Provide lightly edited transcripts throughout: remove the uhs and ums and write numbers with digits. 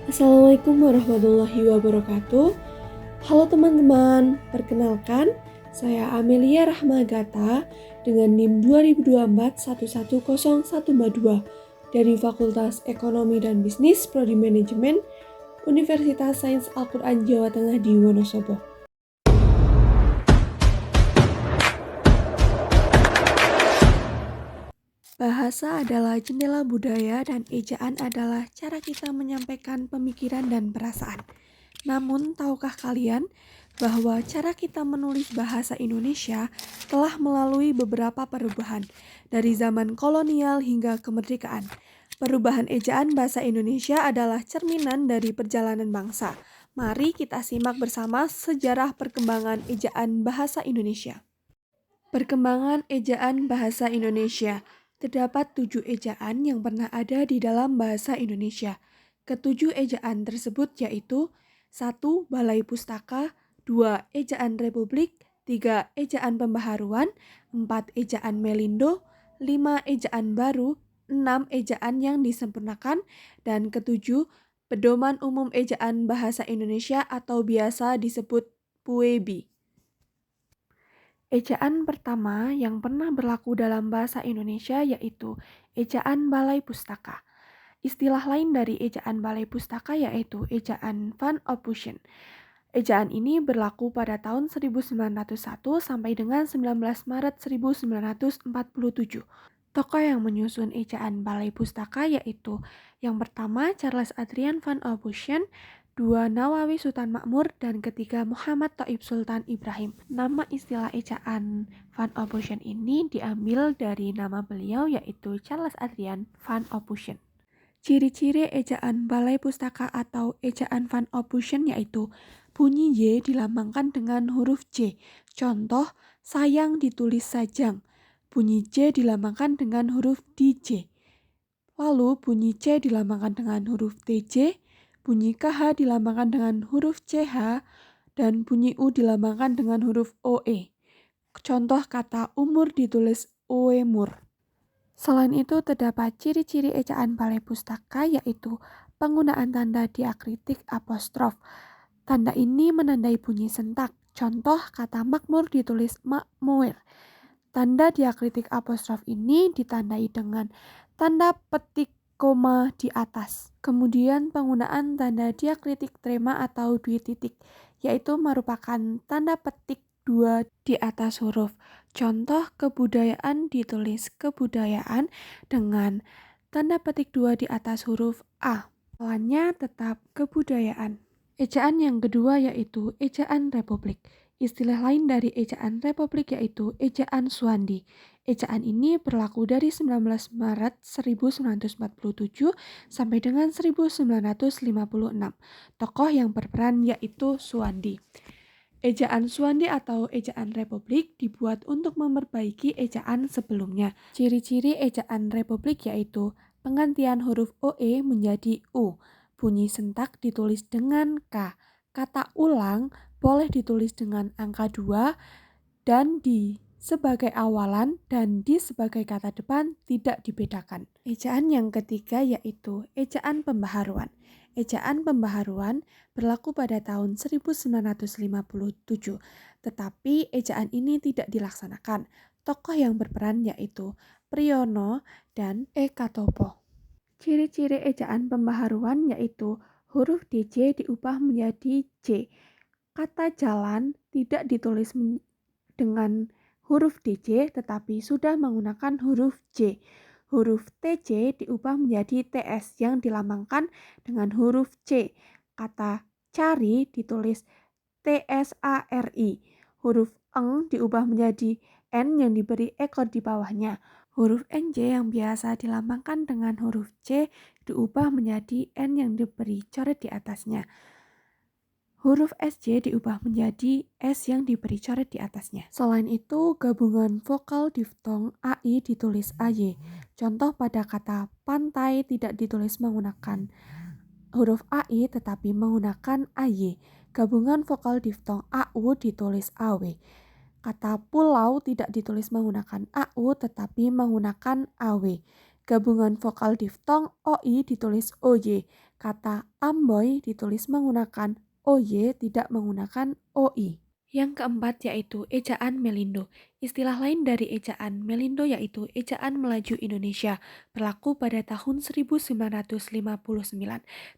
Assalamualaikum warahmatullahi wabarakatuh. Halo teman-teman, perkenalkan saya Amelia Rahmagata dengan NIM 2024 dari Fakultas Ekonomi dan Bisnis Prodi Manajemen Universitas Sains Al-Quran Jawa Tengah di Wonosobo. Bahasa adalah jendela budaya dan ejaan adalah cara kita menyampaikan pemikiran dan perasaan. Namun, tahukah kalian bahwa cara kita menulis bahasa Indonesia telah melalui beberapa perubahan dari zaman kolonial hingga kemerdekaan? Perubahan ejaan bahasa Indonesia adalah cerminan dari perjalanan bangsa. Mari kita simak bersama sejarah perkembangan ejaan bahasa Indonesia. Perkembangan ejaan bahasa Indonesia. Terdapat 7 ejaan yang pernah ada di dalam bahasa Indonesia. Ketujuh ejaan tersebut yaitu 1. Balai Pustaka, 2. Ejaan Republik, 3. Ejaan Pembaharuan, 4. Ejaan Melindo, 5. Ejaan Baru, 6. Ejaan yang disempurnakan, dan ketujuh Pedoman Umum Ejaan Bahasa Indonesia atau biasa disebut PUEBI. Ejaan pertama yang pernah berlaku dalam bahasa Indonesia yaitu ejaan Balai Pustaka. Istilah lain dari ejaan Balai Pustaka yaitu ejaan Van Ophusen. Ejaan ini berlaku pada tahun 1901 sampai dengan 19 Maret 1947. Tokoh yang menyusun ejaan Balai Pustaka yaitu yang pertama Charles Adrian Van Ophusen, 2. Nawawi Sultan Makmur, dan ketiga Muhammad Thaib Sultan Ibrahim. Nama istilah ejaan Van Ophusen ini diambil dari nama beliau yaitu Charles Adrian Van Ophusen. Ciri-ciri ejaan Balai Pustaka atau ejaan Van Ophusen yaitu bunyi Y dilambangkan dengan huruf J. Contoh, sayang ditulis sajang. Bunyi J dilambangkan dengan huruf DJ. Lalu bunyi C dilambangkan dengan huruf TJ. Bunyi KH dilambangkan dengan huruf CH, dan bunyi U dilambangkan dengan huruf OE. Contoh kata umur ditulis uemur. Selain itu terdapat ciri-ciri ejaan Balai Pustaka yaitu penggunaan tanda diakritik apostrof. Tanda ini menandai bunyi sentak. Contoh kata makmur ditulis makmuir. Tanda diakritik apostrof ini ditandai dengan tanda petik koma di atas. Kemudian penggunaan tanda diakritik trema atau dua titik, yaitu merupakan tanda petik dua di atas huruf. Contoh kebudayaan ditulis kebudayaan dengan tanda petik dua di atas huruf A. Lawannya tetap kebudayaan. Ejaan yang kedua yaitu ejaan Republik. Istilah lain dari ejaan Republik yaitu ejaan Suwandi. Ejaan ini berlaku dari 19 Maret 1947 sampai dengan 1956. Tokoh yang berperan yaitu Suwandi. Ejaan Suwandi atau ejaan Republik dibuat untuk memperbaiki ejaan sebelumnya. Ciri-ciri ejaan Republik yaitu penggantian huruf OE menjadi U. Bunyi sentak ditulis dengan K. Kata ulang boleh ditulis dengan angka 2 dan di sebagai awalan dan di sebagai kata depan tidak dibedakan. Ejaan yang ketiga yaitu ejaan pembaharuan. Ejaan pembaharuan berlaku pada tahun 1957, tetapi ejaan ini tidak dilaksanakan. Tokoh yang berperan yaitu Priyono dan Eka Topo. Ciri-ciri ejaan pembaharuan yaitu huruf DJ diubah menjadi J. Kata jalan tidak ditulis dengan huruf DJ tetapi sudah menggunakan huruf J. Huruf TJ diubah menjadi TS yang dilambangkan dengan huruf C. Kata cari ditulis TSARI. Huruf eng diubah menjadi N yang diberi ekor di bawahnya. Huruf NJ yang biasa dilambangkan dengan huruf C diubah menjadi N yang diberi coret di atasnya. Huruf SJ diubah menjadi S yang diberi coret di atasnya. Selain itu, gabungan vokal diftong AI ditulis AY. Contoh pada kata pantai tidak ditulis menggunakan huruf AI tetapi menggunakan AY. Gabungan vokal diftong AU ditulis AW. Kata pulau tidak ditulis menggunakan AU tetapi menggunakan AW. Gabungan vokal diftong OI ditulis OY. Kata Amboy ditulis menggunakan OY, tidak menggunakan OI. Yang keempat yaitu ejaan Melindo. Istilah lain dari ejaan Melindo yaitu ejaan melaju Indonesia, berlaku pada tahun 1959.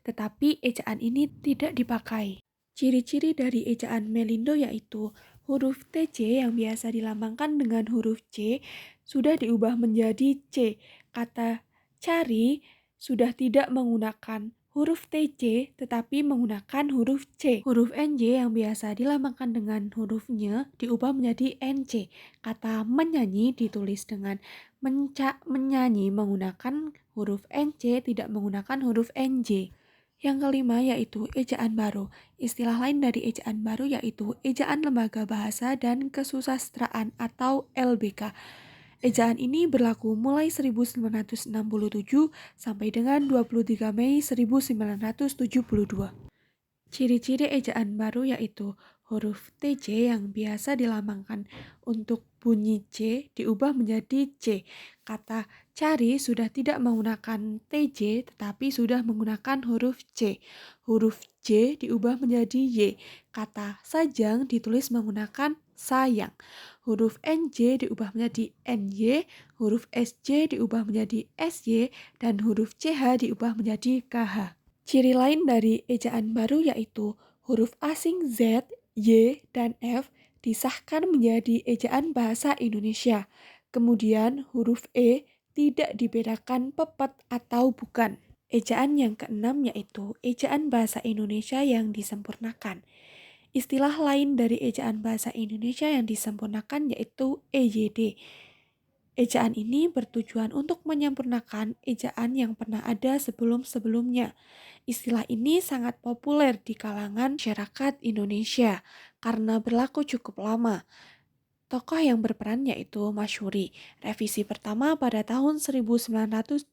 Tetapi ejaan ini tidak dipakai. Ciri-ciri dari ejaan Melindo yaitu huruf TC yang biasa dilambangkan dengan huruf C sudah diubah menjadi C. Kata cari sudah tidak menggunakan huruf TC tetapi menggunakan huruf C. Huruf NJ yang biasa dilambangkan dengan huruf Ny diubah menjadi NC. Kata menyanyi ditulis dengan menyanyi menggunakan huruf NC, tidak menggunakan huruf NJ. Yang kelima yaitu ejaan baru. Istilah lain dari ejaan baru yaitu ejaan Lembaga Bahasa dan Kesusastraan atau LBK. Ejaan ini berlaku mulai 1967 sampai dengan 23 Mei 1972. Ciri-ciri ejaan baru yaitu huruf TC yang biasa dilambangkan untuk bunyi C diubah menjadi C. Kata cari sudah tidak menggunakan TJ tetapi sudah menggunakan huruf C. Huruf J diubah menjadi Y. Kata sajang ditulis menggunakan sayang. Huruf NJ diubah menjadi NY, huruf SJ diubah menjadi SY, dan huruf CH diubah menjadi KH. Ciri lain dari ejaan baru yaitu huruf asing Z, Y, dan F disahkan menjadi ejaan bahasa Indonesia. Kemudian huruf E tidak dibedakan pepet atau bukan. Ejaan yang keenam yaitu ejaan bahasa Indonesia yang disempurnakan. Istilah lain dari ejaan bahasa Indonesia yang disempurnakan yaitu EYD. Ejaan ini bertujuan untuk menyempurnakan ejaan yang pernah ada sebelum-sebelumnya. Istilah ini sangat populer di kalangan masyarakat Indonesia karena berlaku cukup lama. Tokoh yang berperan yaitu Masyuri. Revisi pertama pada tahun 1987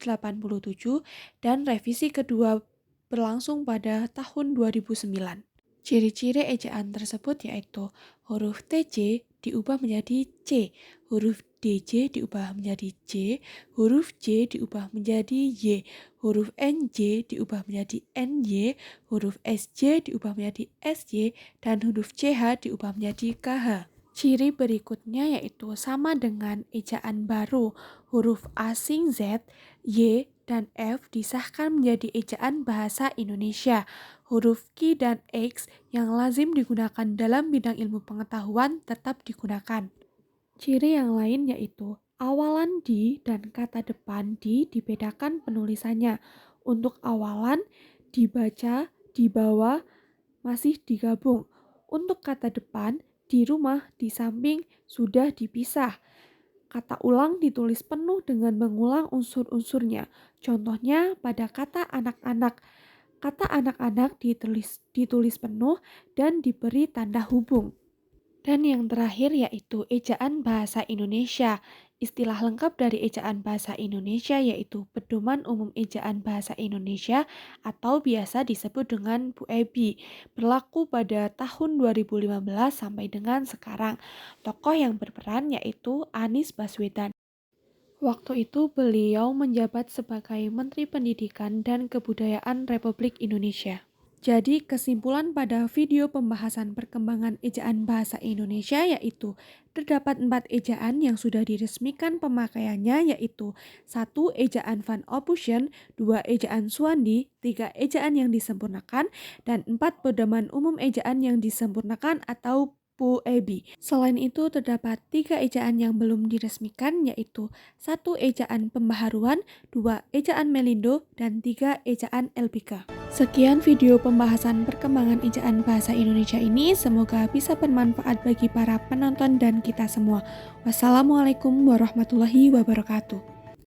dan revisi kedua berlangsung pada tahun 2009. Ciri-ciri ejaan tersebut yaitu huruf TC diubah menjadi C, huruf DJ diubah menjadi J, huruf J diubah menjadi Y, huruf NJ diubah menjadi NY, huruf SJ diubah menjadi SY, dan huruf CH diubah menjadi KH. Ciri berikutnya yaitu sama dengan ejaan baru, huruf asing Z, Y, dan F disahkan menjadi ejaan bahasa Indonesia. Huruf Q dan X yang lazim digunakan dalam bidang ilmu pengetahuan tetap digunakan. Ciri yang lain yaitu awalan di dan kata depan di dibedakan penulisannya. Untuk awalan dibaca, dibawa, masih digabung. Untuk kata depan di rumah, di samping, sudah dipisah. Kata ulang ditulis penuh dengan mengulang unsur-unsurnya. Contohnya pada kata anak-anak. Kata anak-anak ditulis penuh dan diberi tanda hubung. Dan yang terakhir yaitu ejaan bahasa Indonesia. Istilah lengkap dari ejaan bahasa Indonesia yaitu Pedoman Umum Ejaan Bahasa Indonesia atau biasa disebut dengan Bu Ebi. Berlaku pada tahun 2015 sampai dengan sekarang. Tokoh yang berperan yaitu Anies Baswedan. Waktu itu beliau menjabat sebagai Menteri Pendidikan dan Kebudayaan Republik Indonesia. Jadi kesimpulan pada video pembahasan perkembangan ejaan bahasa Indonesia yaitu terdapat 4 ejaan yang sudah diresmikan pemakaiannya yaitu 1. Ejaan Van Ophusen, 2. Ejaan Suwandi, 3. Ejaan yang disempurnakan, dan 4. Pedoman Umum Ejaan yang disempurnakan atau Bu Ebi. Selain itu terdapat 3 ejaan yang belum diresmikan yaitu 1. Ejaan Pembaharuan, 2. Ejaan Melindo, dan 3. Ejaan LBK. Sekian video pembahasan perkembangan ejaan bahasa Indonesia ini, semoga bisa bermanfaat bagi para penonton dan kita semua. Wassalamualaikum warahmatullahi wabarakatuh.